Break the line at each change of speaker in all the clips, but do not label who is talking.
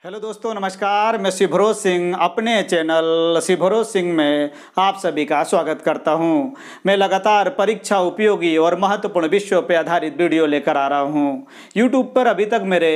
Hello दोस्तों, नमस्कार। मैं शिवभरोज सिंह अपने चैनल शिवभरोज सिंह में आप सभी का स्वागत करता हूं। मैं लगातार परीक्षा उपयोगी और महत्वपूर्ण विषयों पर आधारित वीडियो लेकर आ रहा हूं। यूट्यूब पर अभी तक मेरे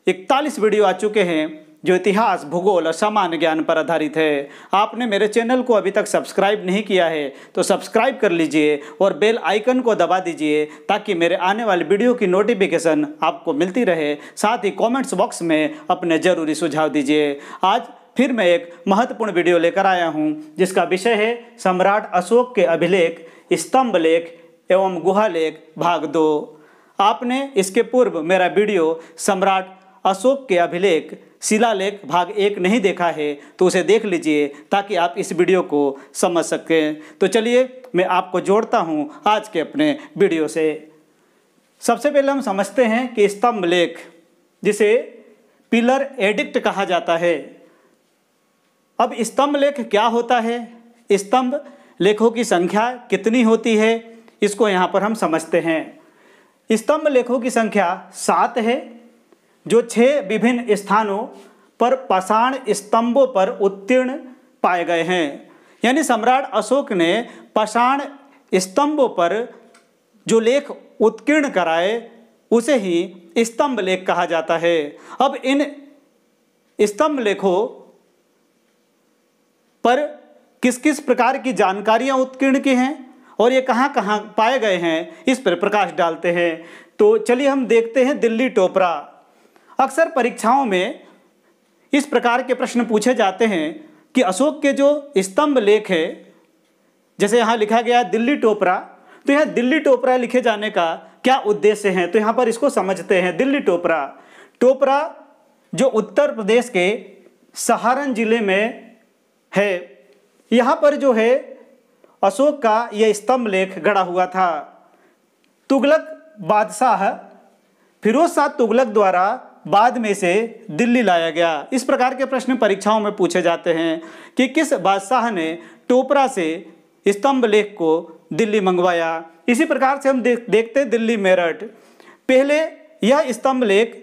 41 वीडियो आ चुके हैं जो इतिहास, भूगोल और सामान्य ज्ञान पर आधारित है। आपने मेरे चैनल को अभी तक सब्सक्राइब नहीं किया है तो सब्सक्राइब कर लीजिए और बेल आइकन को दबा दीजिए ताकि मेरे आने वाले वीडियो की नोटिफिकेशन आपको मिलती रहे। साथ ही कमेंट्स बॉक्स में अपने ज़रूरी सुझाव दीजिए। आज फिर मैं एक महत्वपूर्ण वीडियो लेकर आया हूँ जिसका विषय है सम्राट अशोक के अभिलेख, स्तंभ लेख एवं गुहा लेख भाग 2। आपने इसके पूर्व मेरा वीडियो सम्राट अशोक के अभिलेख शिलालेख भाग 1 नहीं देखा है तो उसे देख लीजिए ताकि आप इस वीडियो को समझ सकें। तो चलिए मैं आपको जोड़ता हूं आज के अपने वीडियो से। सबसे पहले हम समझते हैं कि स्तंभ लेख, जिसे पिलर एडिक्ट कहा जाता है। अब स्तंभ लेख क्या होता है, स्तंभ लेखों की संख्या कितनी होती है, इसको यहाँ पर हम समझते हैं। स्तंभ लेखों की संख्या 7 है जो 6 विभिन्न स्थानों पर पाषाण स्तंभों पर उत्कीर्ण पाए गए हैं। यानी सम्राट अशोक ने पाषाण स्तंभों पर जो लेख उत्कीर्ण कराए उसे ही स्तंभ लेख कहा जाता है। अब इन स्तंभ लेखों पर किस किस प्रकार की जानकारियां उत्कीर्ण की हैं और ये कहाँ कहाँ पाए गए हैं, इस पर प्रकाश डालते हैं। तो चलिए हम देखते हैं दिल्ली टोपरा। अक्सर परीक्षाओं में इस प्रकार के प्रश्न पूछे जाते हैं कि अशोक के जो स्तंभ लेख है, जैसे यहाँ लिखा गया दिल्ली टोपरा, तो यहाँ दिल्ली टोपरा लिखे जाने का क्या उद्देश्य है, तो यहाँ पर इसको समझते हैं। दिल्ली टोपरा, टोपरा जो उत्तर प्रदेश के सहारन जिले में है, यहाँ पर जो है अशोक का यह स्तंभ लेख गड़ा हुआ था। तुगलक बादशाह फिरोज शाह तुगलक द्वारा बाद में इसे दिल्ली लाया गया। इस प्रकार के प्रश्न परीक्षाओं में पूछे जाते हैं कि किस बादशाह ने टोपरा से स्तंभ लेख को दिल्ली मंगवाया। इसी प्रकार से हम देखते हैं दिल्ली मेरठ। पहले यह स्तंभ लेख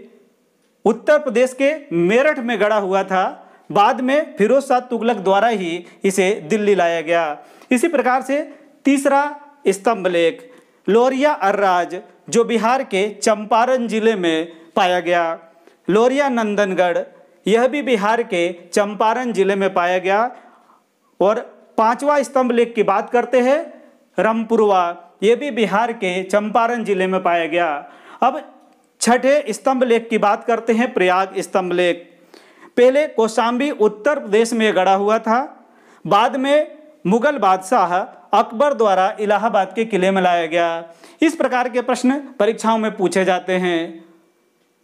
उत्तर प्रदेश के मेरठ में गड़ा हुआ था, बाद में फिरोज शाह तुगलक द्वारा ही इसे दिल्ली लाया गया। इसी प्रकार से तीसरा स्तंभ लेख लोरिया अर्राज जो बिहार के चंपारण जिले में पाया गया। लोरिया नंदनगढ़ यह भी बिहार के चंपारण जिले में पाया गया। और पांचवा स्तंभ लेख की बात करते हैं रामपुरवा, यह भी बिहार के चंपारण जिले में पाया गया। अब छठे स्तंभ लेख की बात करते हैं प्रयाग स्तंभ लेख। पहले कौशाम्बी उत्तर प्रदेश में गड़ा हुआ था, बाद में मुगल बादशाह अकबर द्वारा इलाहाबाद के किले में लाया गया। इस प्रकार के प्रश्न परीक्षाओं में पूछे जाते हैं।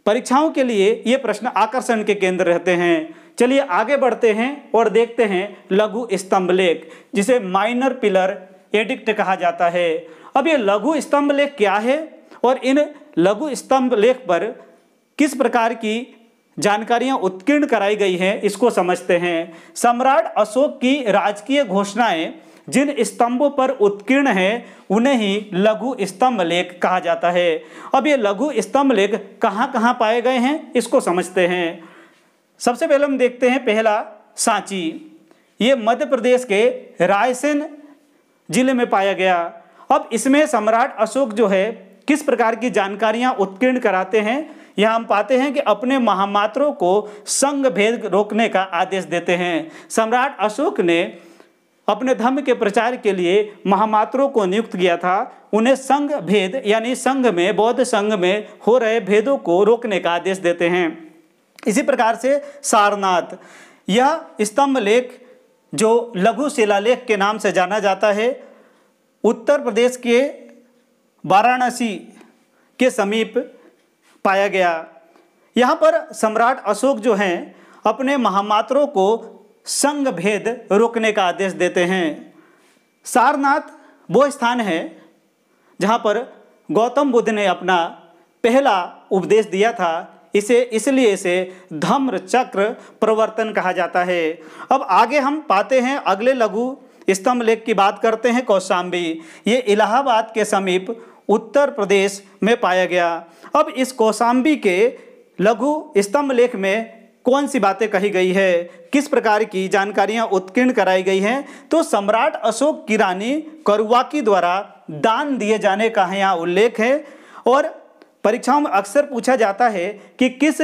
परीक्षाओं के लिए ये प्रश्न आकर्षण के केंद्र रहते हैं। चलिए आगे बढ़ते हैं और देखते हैं लघु स्तंभ लेख, जिसे माइनर पिलर एडिक्ट कहा जाता है। अब ये लघु स्तंभ लेख क्या है और इन लघु स्तंभ लेख पर किस प्रकार की जानकारियां उत्कीर्ण कराई गई हैं, इसको समझते हैं। सम्राट अशोक की राजकीय घोषणाएं जिन स्तंभों पर उत्कीर्ण है उन्हें ही लघु स्तंभ लेख कहा जाता है। अब ये लघु स्तंभ लेख कहाँ कहाँ पाए गए हैं, इसको समझते हैं। सबसे पहले हम देखते हैं पहला सांची, ये मध्य प्रदेश के रायसेन जिले में पाया गया। अब इसमें सम्राट अशोक जो है किस प्रकार की जानकारियां उत्कीर्ण कराते हैं, यहाँ हम पाते हैं कि अपने महामात्रों को संघ भेद रोकने का आदेश देते हैं। सम्राट अशोक ने अपने धर्म के प्रचार के लिए महामात्रों को नियुक्त किया था। उन्हें संघ भेद यानी संघ में, बौद्ध संघ में हो रहे भेदों को रोकने का आदेश देते हैं। इसी प्रकार से सारनाथ, यह स्तंभ लेख जो लघु शिलालेख के नाम से जाना जाता है, उत्तर प्रदेश के वाराणसी के समीप पाया गया। यहाँ पर सम्राट अशोक जो हैं अपने महामात्रों को संघ भेद रोकने का आदेश देते हैं। सारनाथ वो स्थान है जहाँ पर गौतम बुद्ध ने अपना पहला उपदेश दिया था। इसलिए इसे धम्र चक्र प्रवर्तन कहा जाता है। अब आगे हम पाते हैं अगले लघु स्तंभ लेख की बात करते हैं कौशाम्बी, ये इलाहाबाद के समीप उत्तर प्रदेश में पाया गया। अब इस कौशाम्बी के लघु स्तंभ लेख में कौन सी बातें कही गई है, किस प्रकार की जानकारियां उत्कीर्ण कराई गई हैं, तो सम्राट अशोक की रानी करुवाकी द्वारा दान दिए जाने का यहाँ उल्लेख है। और परीक्षाओं में अक्सर पूछा जाता है कि किस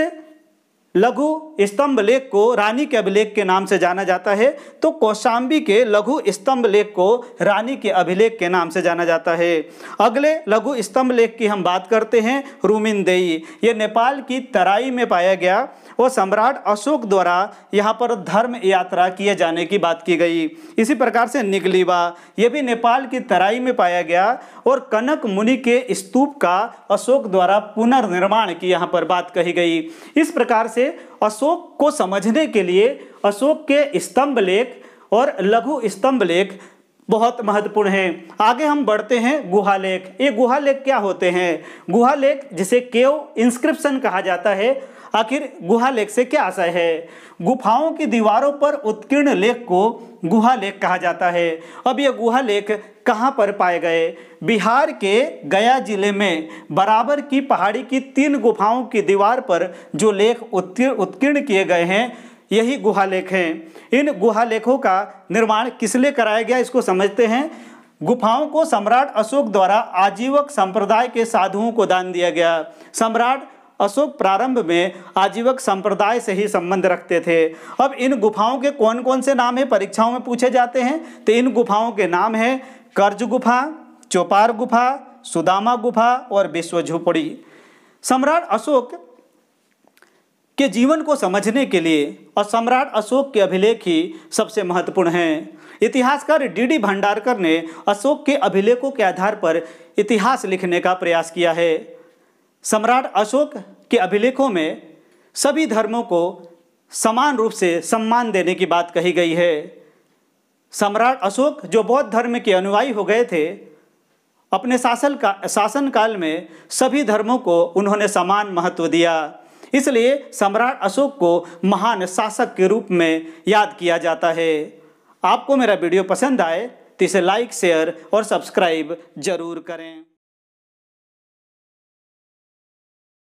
लघु स्तंभ लेख को रानी के अभिलेख के नाम से जाना जाता है, तो कौशांबी के लघु स्तंभ लेख को रानी के अभिलेख के नाम से जाना जाता है। अगले लघु स्तंभ लेख की हम बात करते हैं, रुमिनदेई। ये नेपाल की तराई में पाया गया और सम्राट अशोक द्वारा यहाँ पर धर्म यात्रा किए जाने की बात की गई। इसी प्रकार से निगलीबा, ये भी नेपाल की तराई में पाया गया और कनक मुनि के स्तूप का अशोक द्वारा पुनर्निर्माण की यहाँ पर बात कही गई। इस प्रकार से अशोक को समझने के लिए अशोक के स्तंभ लेख और लघु स्तंभ लेख बहुत महत्वपूर्ण है। आगे हम बढ़ते हैं गुहालेख। ये गुहालेख क्या होते हैं? गुहालेख जिसे केव इंस्क्रिप्शन कहा जाता है, आखिर गुहालेख से क्या आशय है? गुफाओं की दीवारों पर उत्कीर्ण लेख को गुहालेख कहा जाता है। अब ये गुहालेख कहाँ पर पाए गए? बिहार के गया जिले में बराबर की पहाड़ी की 3 गुफाओं की दीवार पर जो लेख उत्कीर्ण किए गए हैं, यही गुहालेख हैं। इन गुहालेखों का निर्माण किस लिए कराया गया, इसको समझते हैं। गुफाओं को सम्राट अशोक द्वारा आजीवक संप्रदाय के साधुओं को दान दिया गया। सम्राट अशोक प्रारंभ में आजीवक संप्रदाय से ही संबंध रखते थे। अब इन गुफाओं के कौन कौन से नाम है परीक्षाओं में पूछे जाते हैं, तो इन गुफाओं के नाम है कर्ज गुफा, चौपार गुफा, सुदामा गुफा और विश्व झोपड़ी। सम्राट अशोक के जीवन को समझने के लिए और सम्राट अशोक के अभिलेख ही सबसे महत्वपूर्ण हैं। इतिहासकार डी.डी. भंडारकर ने अशोक के अभिलेखों के आधार पर इतिहास लिखने का प्रयास किया है। सम्राट अशोक के अभिलेखों में सभी धर्मों को समान रूप से सम्मान देने की बात कही गई है। सम्राट अशोक जो बौद्ध धर्म के अनुयायी हो गए थे, अपने शासनकाल में सभी धर्मों को उन्होंने समान महत्व दिया। इसलिए सम्राट अशोक को महान शासक के रूप में याद किया जाता है। आपको मेरा वीडियो पसंद आए तो इसे लाइक, शेयर और सब्सक्राइब जरूर करें।